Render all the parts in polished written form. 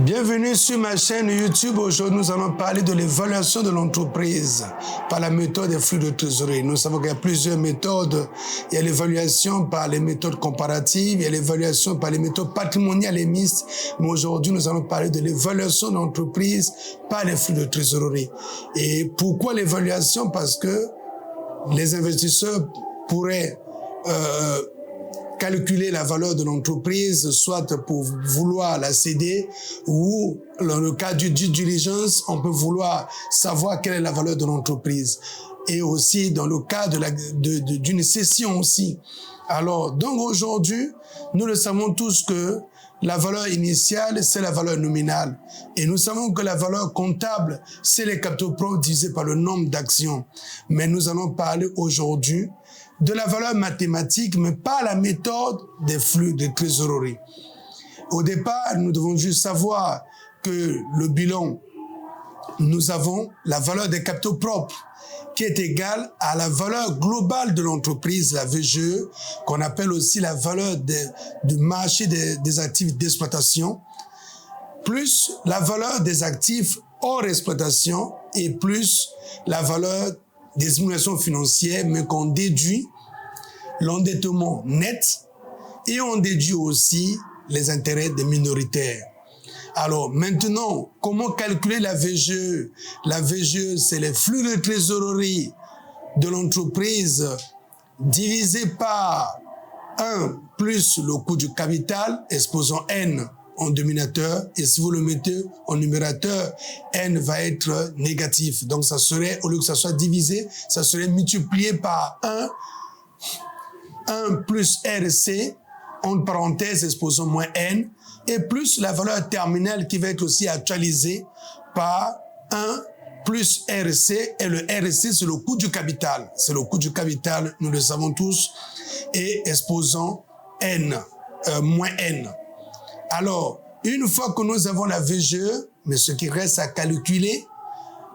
Bienvenue sur ma chaîne YouTube. Aujourd'hui, nous allons parler de l'évaluation de l'entreprise par la méthode des flux de trésorerie. Nous savons qu'il y a plusieurs méthodes. Il y a l'évaluation par les méthodes comparatives, il y a l'évaluation par les méthodes patrimoniales et mixtes. Mais aujourd'hui, nous allons parler de l'évaluation de l'entreprise par les flux de trésorerie. Et pourquoi l'évaluation? Parce que les investisseurs pourraient calculer la valeur de l'entreprise, soit pour vouloir la céder ou dans le cas du due diligence, on peut vouloir savoir quelle est la valeur de l'entreprise. Et aussi dans le cas d'une cession aussi. Alors, donc aujourd'hui, nous le savons tous que la valeur initiale, c'est la valeur nominale. Et nous savons que la valeur comptable, c'est les capitaux propres divisés par le nombre d'actions. Mais nous allons parler aujourd'hui de la valeur mathématique, mais pas la méthode des flux de trésorerie. Au départ, nous devons juste savoir que le bilan, nous avons la valeur des capitaux propres, qui est égale à la valeur globale de l'entreprise, la VGE, qu'on appelle aussi la valeur du marché des actifs d'exploitation, plus la valeur des actifs hors exploitation et plus la valeur des simulations financières, mais qu'on déduit l'endettement net et on déduit aussi les intérêts des minoritaires. Alors maintenant, comment calculer la VGE? La VGE, c'est les flux de trésorerie de l'entreprise divisé par 1 plus le coût du capital, exposant N en dénominateur, et si vous le mettez en numérateur, N va être négatif. Donc ça serait, au lieu que ça soit divisé, ça serait multiplié par 1 plus RC, entre parenthèses, exposant moins N, et plus la valeur terminale qui va être aussi actualisée par 1 plus RC, et le RC, c'est le coût du capital. C'est le coût du capital, nous le savons tous, et exposant N, moins N. Alors, une fois que nous avons la VGE, mais ce qui reste à calculer,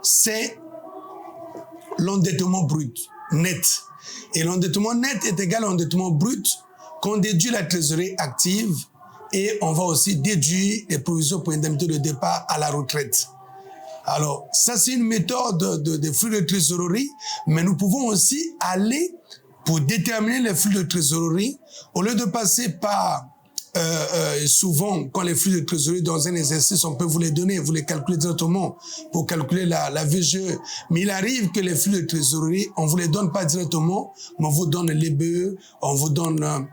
c'est l'endettement brut, net. Et l'endettement net est égal à l'endettement brut qu'on déduit la trésorerie active et on va aussi déduire les provisions pour indemnité de départ à la retraite. Alors, ça c'est une méthode de flux de trésorerie, mais nous pouvons aussi aller pour déterminer les flux de trésorerie, au lieu de passer par souvent, quand les flux de trésorerie dans un exercice, on peut vous les donner, vous les calculez directement pour calculer la VGE. Mais il arrive que les flux de trésorerie, on vous les donne pas directement, mais on vous donne les BE, on vous donne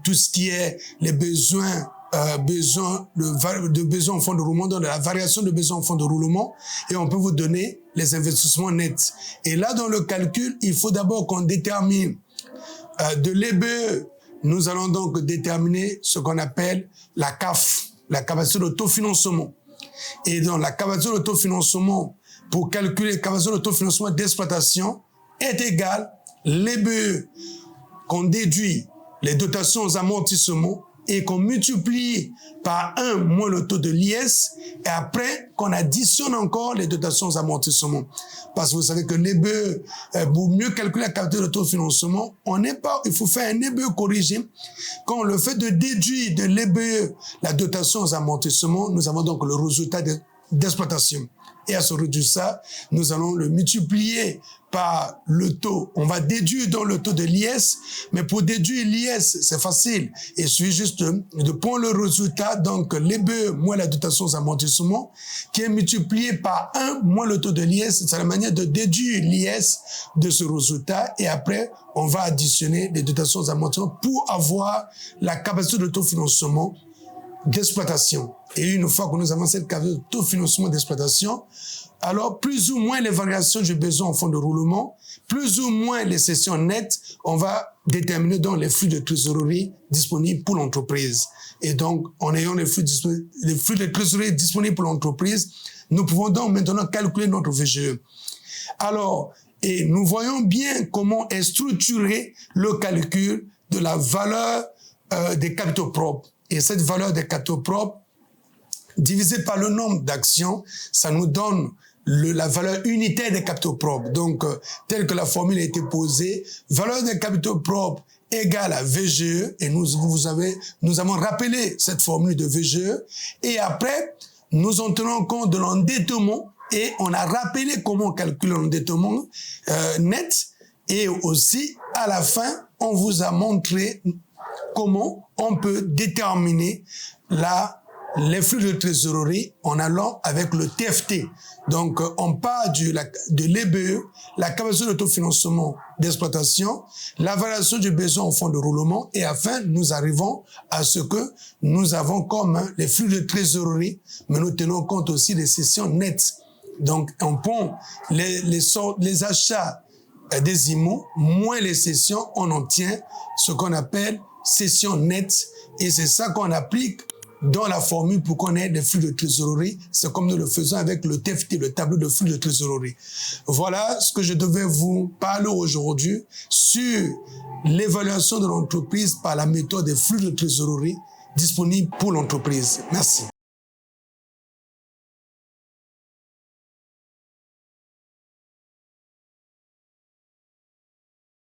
tout ce qui est les besoins de besoins en fonds de roulement, donc la variation de besoins en fonds de roulement, et on peut vous donner les investissements nets. Et là, dans le calcul, il faut d'abord qu'on détermine de l'EBE. Nous allons donc déterminer ce qu'on appelle la CAF, la capacité d'autofinancement. Et dans la capacité d'autofinancement, pour calculer la capacité d'autofinancement d'exploitation, est égale l'EBE qu'on déduit les dotations aux amortissements et qu'on multiplie par 1 moins le taux de l'IS et après qu'on additionne encore les dotations aux amortissements. Parce que vous savez que l'EBE, pour mieux calculer la capacité d'autofinancement, il faut faire un EBE corrigé. Quand on le fait de déduire de l'EBE la dotation aux amortissements, nous avons donc le résultat d'exploitation. Et à ce résultat, nous allons le multiplier par le taux. On va déduire dans le taux de l'IS, mais pour déduire l'IS, c'est facile. Il suffit juste de prendre le résultat, donc l'EBE moins la dotation aux amortissements, qui est multiplié par 1 moins le taux de l'IS. C'est la manière de déduire l'IS de ce résultat. Et après, on va additionner les dotations aux amortissements pour avoir la capacité d'autofinancement d'exploitation. Et une fois que nous avons cette capacité d'autofinancement d'exploitation, alors plus ou moins les variations du besoin en fonds de roulement, plus ou moins les cessions nettes, on va déterminer donc les flux de trésorerie disponibles pour l'entreprise. Et donc, en ayant les flux de trésorerie disponibles pour l'entreprise, nous pouvons donc maintenant calculer notre VGE. Alors, et nous voyons bien comment est structuré le calcul de la valeur des capitaux propres. Et cette valeur des capitaux propres, divisée par le nombre d'actions, ça nous donne la valeur unitaire des capitaux propres. Donc, telle que la formule a été posée, valeur des capitaux propres égale à VGE, et nous avons rappelé cette formule de VGE, et après, nous en tenons compte de l'endettement, et on a rappelé comment on calcule l'endettement net, et aussi, à la fin, on vous a montré comment on peut déterminer les flux de trésorerie en allant avec le TFT. Donc, on part de l'EBE, la capacité d'autofinancement d'exploitation, la variation du besoin au fonds de roulement, et enfin, nous arrivons à ce que nous avons comme les flux de trésorerie, mais nous tenons compte aussi des cessions nettes. Donc, on prend les achats des IMO, moins les cessions, on obtient ce qu'on appelle cession nette, et c'est ça qu'on applique dans la formule pour qu'on ait des flux de trésorerie. C'est comme nous le faisons avec le TFT, le tableau de flux de trésorerie. Voilà ce que je devais vous parler aujourd'hui sur l'évaluation de l'entreprise par la méthode des flux de trésorerie disponible pour l'entreprise. Merci.